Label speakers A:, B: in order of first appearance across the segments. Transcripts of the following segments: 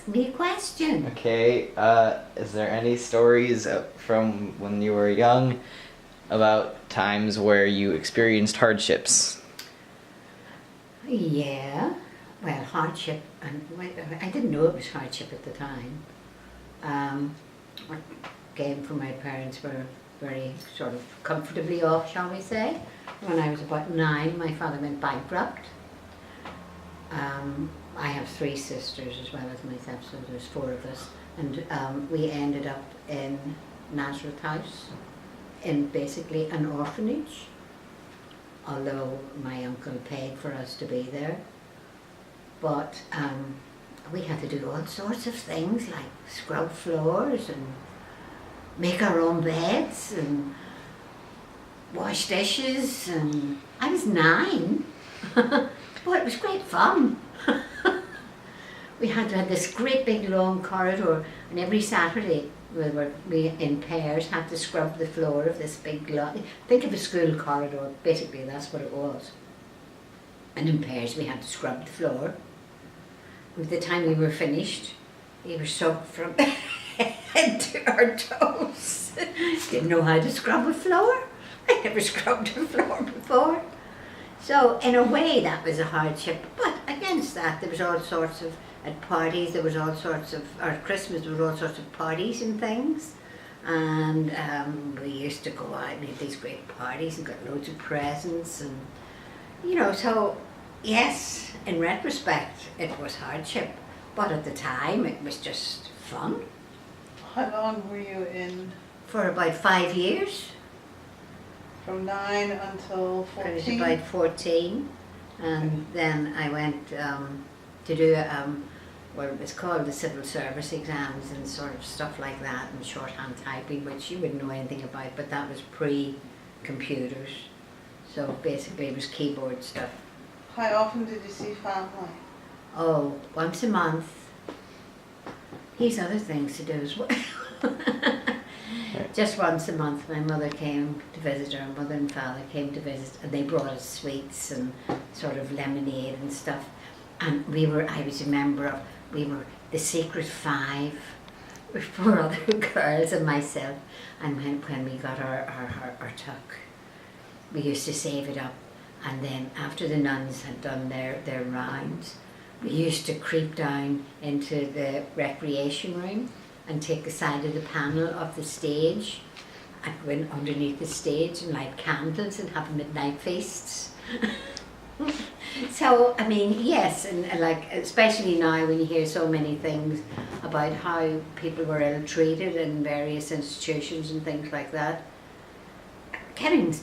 A: me a question.
B: Okay, is there any stories from when you were young about times where you experienced hardships?
A: Yeah, well, hardship, and I didn't know it was hardship at the time. What came from my parents were very sort of comfortably off, shall we say. When I was about 9, my father went bankrupt. I have 3 sisters as well as myself, so there's 4 of us. And we ended up in Nazareth House, in basically an orphanage, although my uncle paid for us to be there. But we had to do all sorts of things like scrub floors and make our own beds and wash dishes, and I was 9. Oh, it was great fun. We had to have this great big long corridor, and every Saturday we in pairs had to scrub the floor of this big think of a school corridor, basically that's what it was. And in pairs we had to scrub the floor. By the time we were finished, we were soaked from head to our toes. Didn't know how to scrub a floor. I never scrubbed a floor before. So in a way that was a hardship, but against that there was all sorts of, at parties there was all sorts of, or at Christmas there was all sorts of parties and things, and we used to go out and have these great parties and got loads of presents, and you know, so yes, in retrospect it was hardship, but at the time it was just fun.
C: How long were you in?
A: For about 5 years.
C: From 9 until 14?
A: I was about 14, and then I went to do what it was called the civil service exams and sort of stuff like that, and shorthand typing, which you wouldn't know anything about, but that was pre-computers, so basically it was keyboard stuff.
C: How often did you see family?
A: Oh, once a month. He's other things to do as well. Just once a month my mother came to visit, her mother and father came to visit, and they brought us sweets and sort of lemonade and stuff. And I was a member of, we were the Secret 5 with 4 other girls and myself. And when we got our tuck, we used to save it up. And then after the nuns had done their rounds, we used to creep down into the recreation room and take the side of the panel of the stage and go in underneath the stage and light candles and have midnight feasts. So, I mean, yes, and like, especially now when you hear so many things about how people were ill-treated in various institutions and things like that, getting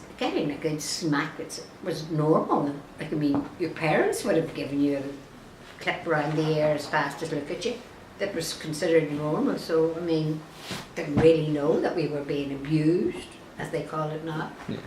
A: a good smack was normal. Like, I mean, your parents would have given you a clip around the ear as fast as look at you. That was considered normal, so I mean, didn't really know that we were being abused, as they call it now.
B: Yeah.